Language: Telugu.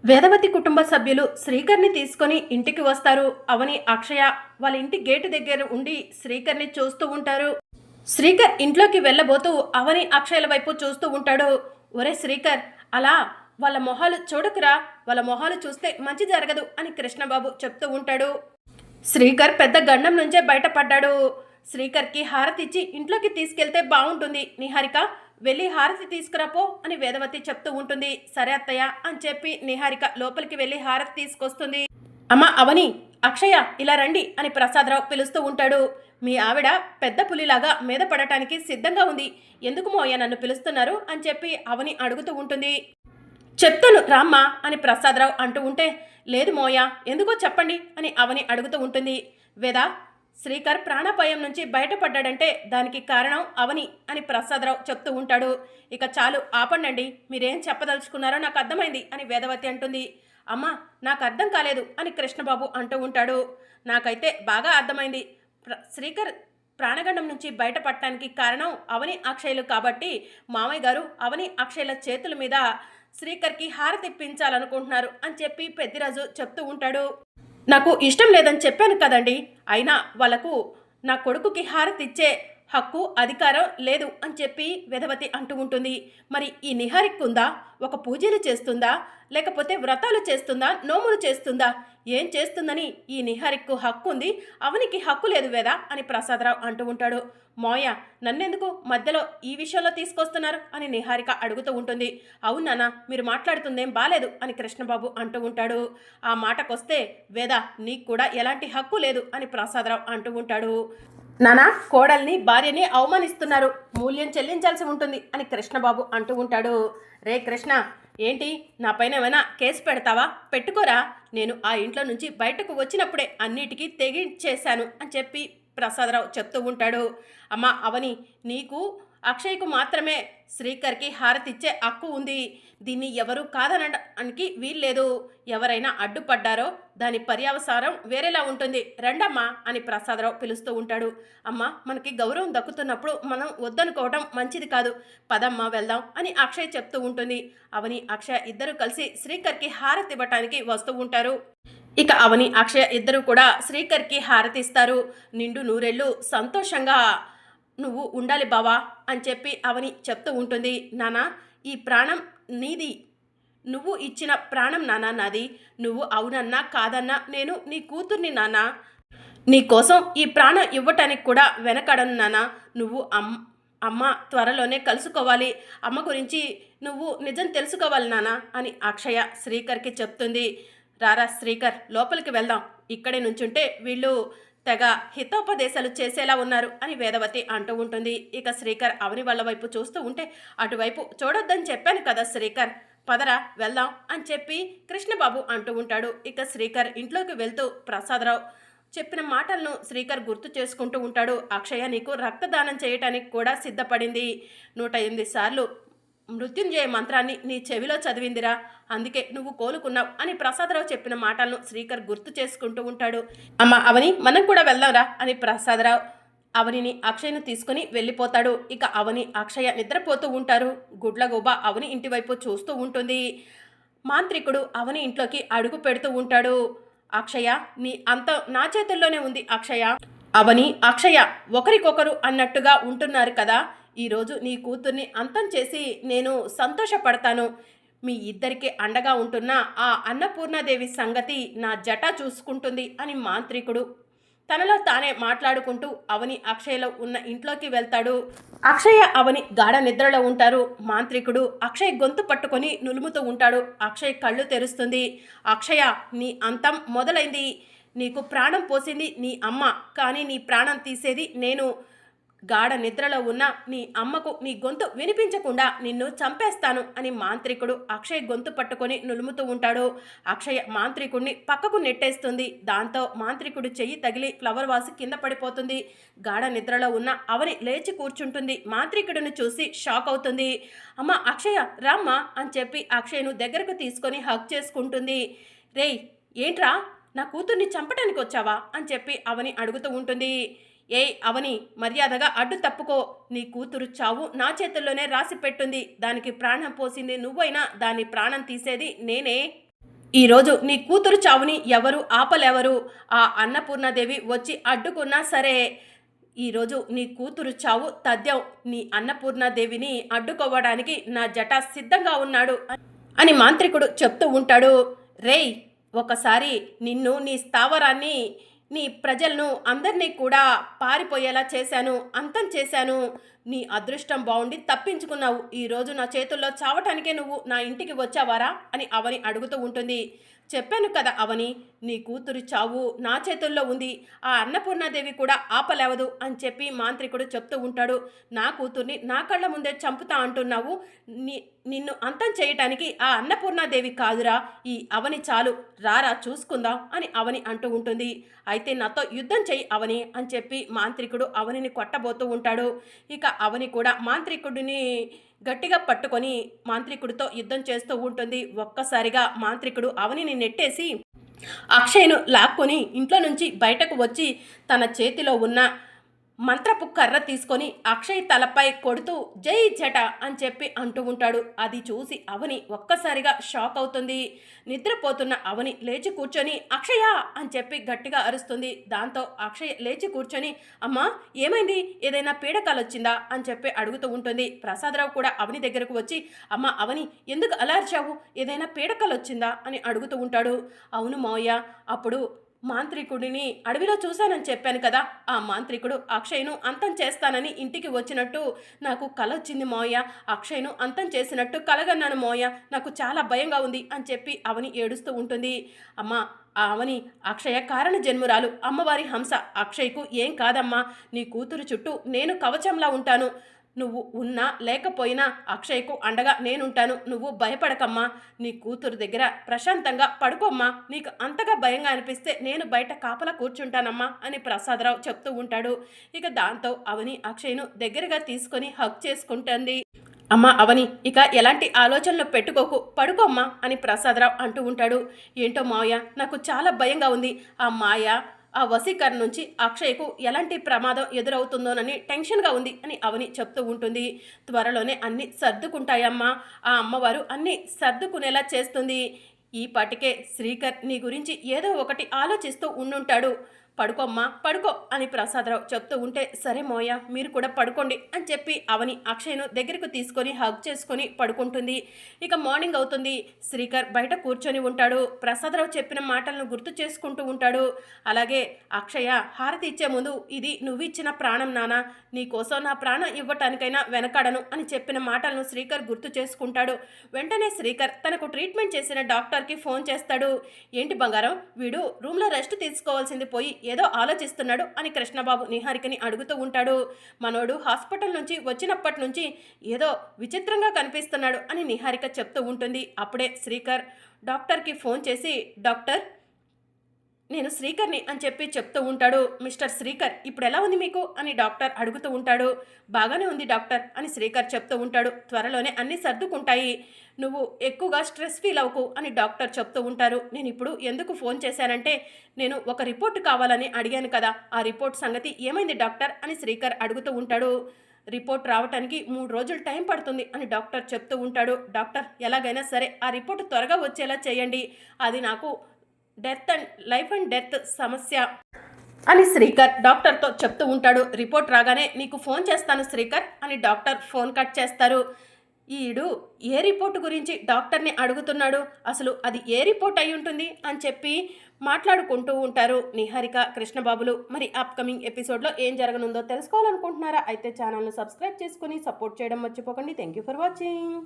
వేదవతి కుటుంబ సభ్యులు శ్రీకర్ని తీసుకొని ఇంటికి వస్తారు. అవని, అక్షయ వాళ్ళ ఇంటి గేటు దగ్గర ఉండి శ్రీకర్ని చూస్తూ ఉంటారు. శ్రీకర్ ఇంట్లోకి వెళ్ళబోతూ అవని, అక్షయల వైపు చూస్తూ ఉంటాడు. ఒరే శ్రీకర్, అలా వాళ్ళ మొహాలు చూడకురా, వాళ్ళ మొహాలు చూస్తే మంచి జరగదు అని కృష్ణబాబు చెప్తూ ఉంటాడు. శ్రీకర్ పెద్ద గండం నుంచే బయటపడ్డాడు. శ్రీకర్కి హారతి ఇచ్చి ఇంట్లోకి తీసుకెళ్తే బాగుంటుంది. నిహారిక, వెళ్ళి హారతి తీసుకురాపో అని వేదవతి చెప్తూ ఉంటుంది. సరే అత్తయ్య అని చెప్పి నిహారిక లోపలికి వెళ్ళి హారతి తీసుకొస్తుంది. అమ్మ అవని, అక్షయ ఇలా రండి అని ప్రసాదరావు పిలుస్తూ ఉంటాడు. మీ ఆవిడ పెద్ద పులిలాగా మీద పడటానికి సిద్ధంగా ఉంది. ఎందుకు మోయ నన్ను పిలుస్తున్నారు అని చెప్పి అవని అడుగుతూ ఉంటుంది. చెప్తాను రామ్మా అని ప్రసాదరావు అంటూ ఉంటే, లేదు మోయ ఎందుకో చెప్పండి అని అవని అడుగుతూ ఉంటుంది. వేద, శ్రీకర్ ప్రాణాపాయం నుంచి బయటపడ్డాడంటే దానికి కారణం అవని అని ప్రసాదరావు చెప్తూ ఉంటాడు. ఇక చాలు ఆపండి, మీరేం చెప్పదలుచుకున్నారో నాకు అర్థమైంది అని వేదవతి అంటుంది. అమ్మా నాకు అర్థం కాలేదు అని కృష్ణబాబు అంటూ ఉంటాడు. నాకైతే బాగా అర్థమైంది. శ్రీకర్ ప్రాణగండం నుంచి బయటపడటానికి కారణం అవని, అక్షయలు కాబట్టి మామయ్య గారు అవని, అక్షయల చేతుల మీద శ్రీకర్కి హారతిప్పించాలనుకుంటున్నారు అని చెప్పి పెద్దిరాజు చెప్తూ ఉంటాడు. నాకు ఇష్టం లేదని చెప్పాను కదండి, అయినా వాళ్ళకు నా కొడుకుకి హారతి ఇచ్చే హక్కు అధికారం లేదు అని చెప్పి వేదవతి అంటూ ఉంటుంది. మరి ఈ నిహారిక్కుందా? ఒక పూజలు చేస్తుందా, లేకపోతే వ్రతాలు చేస్తుందా, నోములు చేస్తుందా? ఏం చేస్తుందని ఈ నిహారిక్కు హక్కు ఉంది, అవనికి హక్కు లేదు వేద అని ప్రసాదరావు అంటూ ఉంటాడు. మోయ, నన్నెందుకు మధ్యలో ఈ విషయంలో తీసుకొస్తున్నారు అని నిహారిక అడుగుతూ ఉంటుంది. అవునానా, మీరు మాట్లాడుతుందేం బాలేదు అని కృష్ణబాబు అంటూ ఉంటాడు. ఆ మాటకొస్తే వేద, నీకు కూడా ఎలాంటి హక్కు లేదు అని ప్రసాదరావు అంటూ ఉంటాడు. నానా, కోడల్ని భార్యని అవమానిస్తున్నారు, మూల్యం చెల్లించాల్సి ఉంటుంది అని కృష్ణబాబు అంటూ ఉంటాడు. రే కృష్ణ, ఏంటి నా పైన ఏమైనా కేసు పెడతావా? పెట్టుకోరా, నేను ఆ ఇంట్లో నుంచి బయటకు వచ్చినప్పుడే అన్నిటికీ తెగించేశాను అని చెప్పి ప్రసాదరావు చెప్తూ ఉంటాడు. అమ్మ అవని, నీకు అక్షయ్కు మాత్రమే శ్రీకర్కి హారతిచ్చే హక్కు ఉంది. దీన్ని ఎవరు కాదనడానికి వీల్లేదు. ఎవరైనా అడ్డుపడ్డారో దాని పర్యవసానం వేరేలా ఉంటుంది. రండమ్మా అని ప్రసాదరావు పిలుస్తూ ఉంటాడు. అమ్మ, మనకి గౌరవం దక్కుతున్నప్పుడు మనం వద్దనుకోవటం మంచిది కాదు, పదమ్మా వెళ్దాం అని అక్షయ్ చెప్తూ ఉంటుంది. అవని, అక్షయ్ ఇద్దరు కలిసి శ్రీకర్కి హారతి ఇవ్వటానికి వస్తూ ఉంటారు. ఇక అవని, అక్షయ ఇద్దరు కూడా శ్రీకర్కి హారతి ఇస్తారు. నిండు నూరెళ్ళు సంతోషంగా నువ్వు ఉండాలి బావా అని చెప్పి అవని చెప్తూ ఉంటుంది. నానా, ఈ ప్రాణం నీది, నువ్వు ఇచ్చిన ప్రాణం నానా నాది. నువ్వు అవునన్నా కాదన్నా నేను నీ కూతుర్ని నానా. నీ కోసం ఈ ప్రాణం ఇవ్వటానికి కూడా వెనకడను నానా. నువ్వు అమ్మ త్వరలోనే కలుసుకోవాలి, అమ్మ గురించి నువ్వు నిజం తెలుసుకోవాలి నానా అని అక్షయ శ్రీకర్కి చెప్తుంది. రారా శ్రీకర్, లోపలికి వెళ్దాం, ఇక్కడే నుంచుంటే వీళ్ళు తెగ హితోపదేశాలు చేసేలా ఉన్నారు అని వేదవతి అంటూ ఉంటుంది. ఇక శ్రీకర్ అవని వాళ్ళ వైపు చూస్తూ ఉంటే, అటువైపు చూడొద్దని చెప్పాను కదా శ్రీకర్, పదరా వెళ్దాం అని చెప్పి కృష్ణబాబు అంటూ ఉంటాడు. ఇక శ్రీకర్ ఇంట్లోకి వెళ్తూ ప్రసాదరావు చెప్పిన మాటలను శ్రీకర్ గుర్తు చేసుకుంటూ ఉంటాడు. అక్షయ నీకు రక్తదానం చేయటానికి కూడా సిద్ధపడింది. 108 సార్లు మృత్యుంజయ మంత్రాన్ని నీ చెవిలో చదివిందిరా, అందుకే నువ్వు కోలుకున్నావు అని ప్రసాదరావు చెప్పిన మాటలను శ్రీకర్ గుర్తు చేసుకుంటూ ఉంటాడు. అమ్మ అవని, మనం కూడా వెళ్దాంరా అని ప్రసాదరావు అవనిని, అక్షయ్ను తీసుకుని వెళ్ళిపోతాడు. ఇక అవని, అక్షయ నిద్రపోతూ ఉంటారు. గుడ్లగూబ అవని ఇంటి వైపు చూస్తూ ఉంటుంది. మాంత్రికుడు అవని ఇంట్లోకి అడుగు పెడుతూ ఉంటాడు. అక్షయ, నీ అంతం నా చేతుల్లోనే ఉంది అక్షయ. అవని, అక్షయ ఒకరికొకరు అన్నట్టుగా ఉంటున్నారు కదా, ఈరోజు నీ కూతుర్ని అంతం చేసి నేను సంతోషపడతాను. మీ ఇద్దరికి అండగా ఉంటున్న ఆ అన్నపూర్ణాదేవి సంగతి నా జట చూసుకుంటుంది అని మాంత్రికుడు తనలో తానే మాట్లాడుకుంటూ అవని, అక్షయ్లో ఉన్న ఇంట్లోకి వెళ్తాడు. అక్షయ అవని గాఢ నిద్రలో ఉంటారు. మాంత్రికుడు అక్షయ్ గొంతు పట్టుకొని నులుముతూ ఉంటాడు. అక్షయ్ కళ్ళు తెరుస్తుంది. అక్షయ, నీ అంతం మొదలైంది. నీకు ప్రాణం పోసింది నీ అమ్మ, కానీ నీ ప్రాణం తీసేది నేను. గాఢ నిద్రలో ఉన్న నీ అమ్మకు నీ గొంతు వినిపించకుండా నిన్ను చంపేస్తాను అని మాంత్రికుడు అక్షయ్ గొంతు పట్టుకొని నులుముతూ ఉంటాడు. అక్షయ్ మాంత్రికుడిని పక్కకు నెట్టేస్తుంది. దాంతో మాంత్రికుడు చెయ్యి తగిలి ఫ్లవర్ వాసు కింద పడిపోతుంది. గాఢ నిద్రలో ఉన్న అవని లేచి కూర్చుంటుంది. మాంత్రికుడిని చూసి షాక్ అవుతుంది. అమ్మ అక్షయ రామ్మా అని చెప్పి అక్షయ్ను దగ్గరకు తీసుకొని హగ్ చేసుకుంటుంది. రేయ్, ఏంట్రా నా కూతుర్ని చంపడానికి వచ్చావా అని చెప్పి అవని అడుగుతూ ఉంటుంది. ఏయ్ అవని, మర్యాదగా అడ్డు తప్పుకో, నీ కూతురు చావు నా చేతుల్లోనే రాసి పెట్టుంది. దానికి ప్రాణం పోసింది నువ్వైనా దాని ప్రాణం తీసేది నేనే. ఈరోజు నీ కూతురు చావుని ఎవరు ఆపలేవరు. ఆ అన్నపూర్ణాదేవి వచ్చి అడ్డుకున్నా సరే ఈరోజు నీ కూతురు చావు తథ్యం. నీ అన్నపూర్ణాదేవిని అడ్డుకోవడానికి నా జట సిద్ధంగా ఉన్నాడు అని మాంత్రికుడు చెప్తూ ఉంటాడు. రేయ్, ఒకసారి నిన్ను, నీ స్థావరాన్ని, నీ ప్రజలను అందరినీ కూడా పారిపోయేలా చేశాను, అంతం చేశాను. నీ అదృష్టం బాగుండి తప్పించుకున్నావు. ఈరోజు నా చేతుల్లో చావటానికే నువ్వు నా ఇంటికి వచ్చావారా అని అవని అడుగుతూ ఉంటుంది. చెప్పాను కదా అవని, నీ కూతురు చావు నా చేతుల్లో ఉంది. ఆ అన్నపూర్ణాదేవి కూడా ఆపలేవదు అని చెప్పి మాంత్రికుడు చెప్తూ ఉంటాడు. నా కూతుర్ని నా కళ్ళ ముందే చంపుతా అంటున్నావు. నిన్ను అంతం చేయటానికి ఆ అన్నపూర్ణాదేవి కాదురా, ఈ అవని చాలు. రారా చూసుకుందాం అని అవని అంటూ ఉంటుంది. అయితే నాతో యుద్ధం చెయ్యి అవని అని చెప్పి మాంత్రికుడు అవనిని కొట్టబోతూ ఉంటాడు. ఇక అవని కూడా మాంత్రికుడిని గట్టిగా పట్టుకొని మాంత్రికుడితో యుద్ధం చేస్తూ ఉంటుంది. ఒక్కసారిగా మాంత్రికుడు అవనిని నెట్టేసి అక్షయ్ను లాక్కొని ఇంట్లో నుంచి బయటకు వచ్చి తన చేతిలో ఉన్న మంత్రపు కర్ర తీసుకొని అక్షయ్ తలపై కొడుతూ జై జట అని చెప్పి అంటూ ఉంటాడు. అది చూసి అవని ఒక్కసారిగా షాక్ అవుతుంది. నిద్రపోతున్న అవని లేచి కూర్చొని అక్షయ అని చెప్పి గట్టిగా అరుస్తుంది. దాంతో అక్షయ్ లేచి కూర్చొని అమ్మా ఏమైంది, ఏదైనా పీడకాలు వచ్చిందా అని చెప్పి అడుగుతూ ఉంటుంది. ప్రసాదరావు కూడా అవని దగ్గరకు వచ్చి అమ్మ అవని ఎందుకు అలా అరిచావు, ఏదైనా పీడకాలు వచ్చిందా అని అడుగుతూ ఉంటాడు. అవును మావయ్య, అప్పుడు మాంత్రికుడిని అడవిలో చూశానని చెప్పాను కదా, ఆ మాంత్రికుడు అక్షయ్ను అంతం చేస్తానని ఇంటికి వచ్చినట్టు నాకు కల వచ్చింది మోయ. అక్షయ్ను అంతం చేసినట్టు కలగన్నాను మోయ. నాకు చాలా భయంగా ఉంది అని చెప్పి అవని ఏడుస్తూ ఉంటుంది. అమ్మ అవని అక్షయ కారణ జన్మురాలు, అమ్మవారి హంస. అక్షయ్కు ఏం కాదమ్మా. నీ కూతురు చుట్టూ నేను కవచంలా ఉంటాను. నువ్వు ఉన్నా లేకపోయినా అక్షయ్కు అండగా నేనుంటాను. నువ్వు భయపడకమ్మా. నీ కూతురు దగ్గర ప్రశాంతంగా పడుకోమ్మా. నీకు అంతగా భయంగా అనిపిస్తే నేను బయట కాపలా కూర్చుంటానమ్మా అని ప్రసాదరావు చెప్తూ ఉంటాడు. ఇక దాంతో అవని అక్షయ్ను దగ్గరగా తీసుకొని హగ్ చేసుకుంటుంది. అమ్మ అవని, ఇక ఎలాంటి ఆలోచనలు పెట్టుకోకు, పడుకోమ్మా అని ప్రసాదరావు అంటూ ఉంటాడు. ఏంటో మావయ్య, నాకు చాలా భయంగా ఉంది. ఆ మాయ, ఆ వసీకరణ నుంచి అక్షయ్కు ఎలాంటి ప్రమాదం ఎదురవుతుందోనని టెన్షన్గా ఉంది అని అవని చెప్తూ ఉంటుంది. త్వరలోనే అన్నీ సర్దుకుంటాయమ్మా. ఆ అమ్మవారు అన్నీ సర్దుకునేలా చేస్తుంది. ఈ పాటికే శ్రీకర్ నీ గురించి ఏదో ఒకటి ఆలోచిస్తూ ఉండుంటాడు. పడుకోమ్మా పడుకో అని ప్రసాదరావు చెప్తూ ఉంటే సరే మోయ మీరు కూడా పడుకోండి అని చెప్పి అవని అక్షయ్ను దగ్గరకు తీసుకొని హగ్ చేసుకొని పడుకుంటుంది. ఇక మార్నింగ్ అవుతుంది. శ్రీకర్ బయట కూర్చొని ఉంటాడు. ప్రసాదరావు చెప్పిన మాటలను గుర్తు చేసుకుంటూ ఉంటాడు. అలాగే అక్షయ హారతి ఇచ్చే ముందు ఇది నువ్వు ఇచ్చిన ప్రాణం నానా, నీకోసం నా ప్రాణం ఇవ్వటానికైనా వెనకాడను అని చెప్పిన మాటలను శ్రీకర్ గుర్తు చేసుకుంటాడు. వెంటనే శ్రీకర్ తనకు ట్రీట్మెంట్ చేసిన డాక్టర్కి ఫోన్ చేస్తాడు. ఏంటి బంగారం, వీడు రూమ్లో రెస్ట్ తీసుకోవాల్సింది పోయి ఏదో ఆలోచిస్తున్నాడు అని కృష్ణబాబు నిహారికని అడుగుతూ ఉంటాడు. మనోడు హాస్పిటల్ నుంచి వచ్చినప్పటి నుంచి ఏదో విచిత్రంగా కనిపిస్తున్నాడు అని నిహారిక చెప్తూ ఉంటుంది. అప్పుడే శ్రీకర్ డాక్టర్కి ఫోన్ చేసి డాక్టర్ నేను శ్రీకర్ని అని చెప్పి చెప్తూ ఉంటాడు. మిస్టర్ శ్రీకర్ ఇప్పుడు ఎలా ఉంది మీకు అని డాక్టర్ అడుగుతూ ఉంటాడు. బాగానే ఉంది డాక్టర్ అని శ్రీకర్ చెప్తూ ఉంటాడు. త్వరలోనే అన్నీ సర్దుకుంటాయి, నువ్వు ఎక్కువగా స్ట్రెస్ ఫీల్ అవ్వకు అని డాక్టర్ చెప్తూ ఉంటారు. నేను ఇప్పుడు ఎందుకు ఫోన్ చేశానంటే నేను ఒక రిపోర్ట్ కావాలని అడిగాను కదా, ఆ రిపోర్ట్ సంగతి ఏమైంది డాక్టర్ అని శ్రీకర్ అడుగుతూ ఉంటాడు. రిపోర్ట్ రావటానికి 3 రోజులు టైం పడుతుంది అని డాక్టర్ చెప్తూ ఉంటాడు. డాక్టర్ ఎలాగైనా సరే ఆ రిపోర్ట్ త్వరగా వచ్చేలా చేయండి, అది నాకు లైఫ్ అండ్ డెత్ సమస్య అని శ్రీకర్ డాక్టర్తో చెప్తూ ఉంటాడు. రిపోర్ట్ రాగానే నీకు ఫోన్ చేస్తాను శ్రీకర్ అని డాక్టర్ ఫోన్ కట్ చేస్తారు. ఈడు ఏ రిపోర్టు గురించి డాక్టర్ని అడుగుతున్నాడు, అసలు అది ఏ రిపోర్ట్ అయి ఉంటుంది అని చెప్పి మాట్లాడుకుంటూ ఉంటారు నిహారిక కృష్ణబాబులు. మరి అప్కమింగ్ ఎపిసోడ్లో ఏం జరగనుందో తెలుసుకోవాలనుకుంటున్నారా? అయితే ఛానల్ను సబ్స్క్రైబ్ చేసుకుని సపోర్ట్ చేయడం మర్చిపోకండి. Thank you for watching.